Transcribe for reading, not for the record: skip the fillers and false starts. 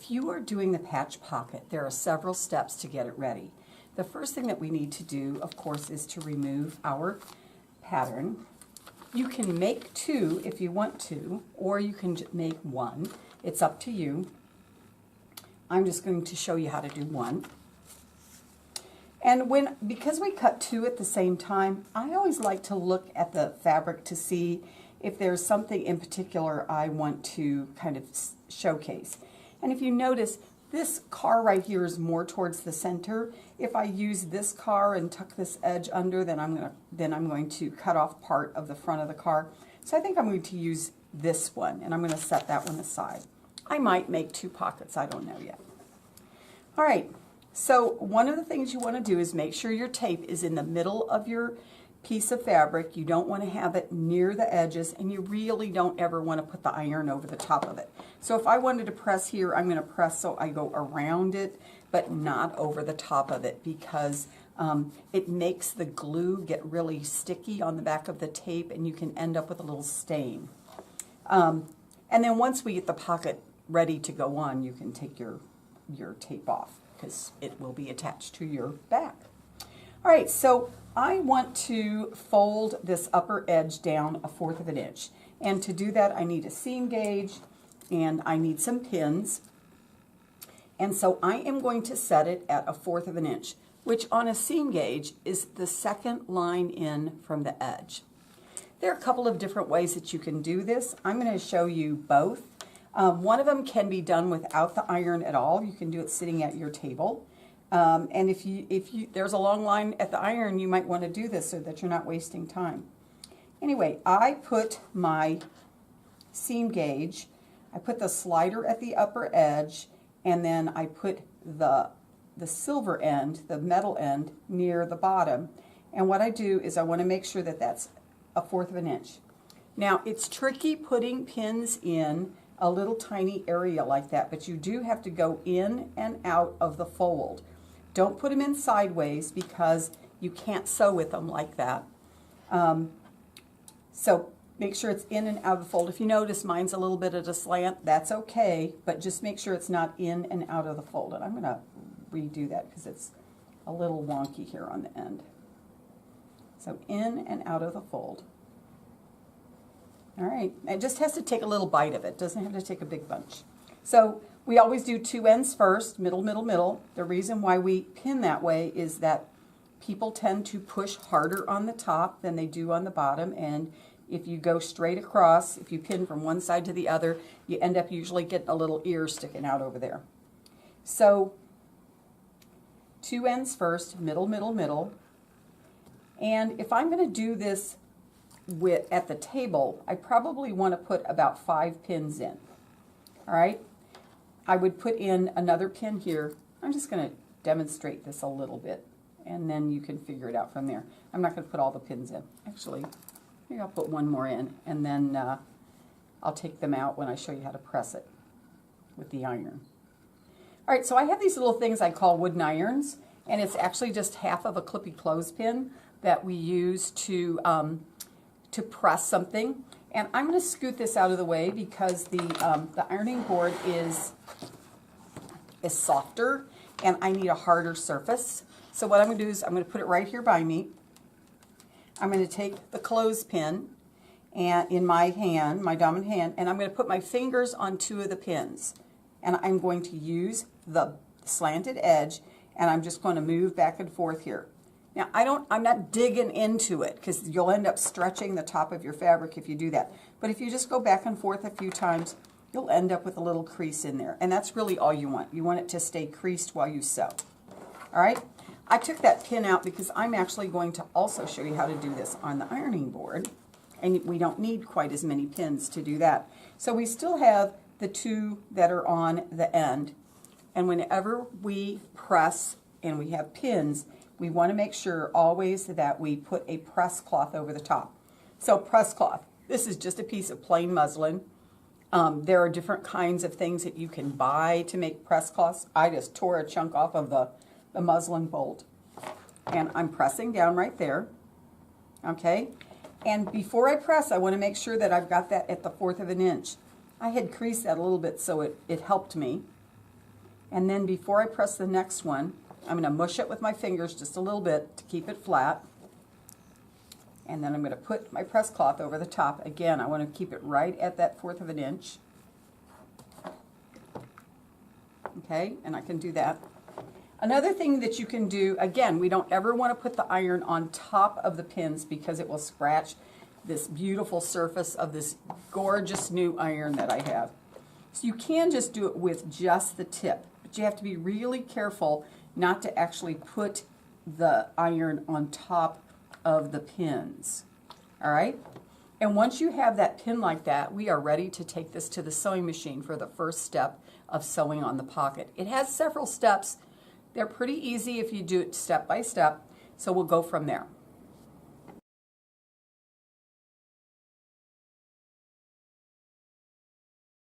If you are doing the patch pocket, there are several steps to get it ready. The first thing that we need to do, of course, is to remove our pattern. You can make two if you want to, or you can make one. It's up to you. I'm just going to show you how to do one. And because we cut two at the same time, I always like to look at the fabric to see if there's something in particular I want to kind of showcase. And if you notice, this car right here is more towards the center. If I use this car and tuck this edge under, then I'm going to cut off part of the front of the car. So I think I'm going to use this one, and I'm going to set that one aside. I might make two pockets, I don't know yet. All right, so one of the things you want to do is make sure your tape is in the middle of your piece of fabric. You don't want to have it near the edges, and you really don't ever want to put the iron over the top of it. So if I wanted to press here, I'm going to press so I go around it, but not over the top of it, because it makes the glue get really sticky on the back of the tape, and you can end up with a little stain. And then once we get the pocket ready to go on, you can take your tape off, because it will be attached to your back. All right, so I want to fold this upper edge down 1/4 of an inch. And to do that, I need a seam gauge and I need some pins. And so I am going to set it at 1/4 of an inch, which on a seam gauge is the second line in from the edge. There are a couple of different ways that you can do this. I'm going to show you both. One of them can be done without the iron at all. You can do it sitting at your table. And if there's a long line at the iron, you might want to do this so that you're not wasting time. Anyway, I put my seam gauge, I put the slider at the upper edge, and then I put the silver end, the metal end, near the bottom. And what I do is I want to make sure that that's 1/4 of an inch. Now, it's tricky putting pins in a little tiny area like that, but you do have to go in and out of the fold. Don't put them in sideways because you can't sew with them like that. So make sure it's in and out of the fold. If you notice mine's a little bit at a slant, that's okay, but just make sure it's not in and out of the fold. And I'm going to redo that because it's a little wonky here on the end. So in and out of the fold. All right, it just has to take a little bite of it. It doesn't have to take a big bunch. So we always do two ends first, middle, middle, middle. The reason why we pin that way is that people tend to push harder on the top than they do on the bottom, and if you go straight across, if you pin from one side to the other, you end up usually getting a little ear sticking out over there. So two ends first, middle, middle, middle. And if I'm going to do this at the table, I probably want to put about 5 pins in. All right, I would put in another pin here. I'm just going to demonstrate this a little bit, and then you can figure it out from there. I'm not going to put all the pins in. Actually, maybe I'll put one more in, and then I'll take them out when I show you how to press it with the iron. All right, so I have these little things I call wooden irons, and it's actually just half of a clippy clothespin that we use to press something. And I'm going to scoot this out of the way because the ironing board is softer and I need a harder surface. So what I'm going to do is I'm going to put it right here by me. I'm going to take the clothespin and in my hand, my dominant hand, and I'm going to put my fingers on 2 of the pins. And I'm going to use the slanted edge, and I'm just going to move back and forth here. Now, I'm not digging into it because you'll end up stretching the top of your fabric if you do that. But if you just go back and forth a few times, you'll end up with a little crease in there. And that's really all you want. You want it to stay creased while you sew. All right? I took that pin out because I'm actually going to also show you how to do this on the ironing board. And we don't need quite as many pins to do that. So we still have the 2 that are on the end. And whenever we press and we have pins, we want to make sure always that we put a press cloth over the top. So press cloth, this is just a piece of plain muslin. There are different kinds of things that you can buy to make press cloths. I just tore a chunk off of the muslin bolt. And I'm pressing down right there. Okay? And before I press, I want to make sure that I've got that at the 1/4 of an inch. I had creased that a little bit so it helped me. And then before I press the next one, I'm going to mush it with my fingers just a little bit to keep it flat. And then I'm going to put my press cloth over the top. Again, I want to keep it right at that 1/4 of an inch. Okay, and I can do that. Another thing that you can do, again, we don't ever want to put the iron on top of the pins because it will scratch this beautiful surface of this gorgeous new iron that I have. So you can just do it with just the tip, but you have to be really careful not to actually put the iron on top of the pins. All right? And once you have that pin like that, we are ready to take this to the sewing machine for the first step of sewing on the pocket. It has several steps. They're pretty easy if you do it step by step, so we'll go from there.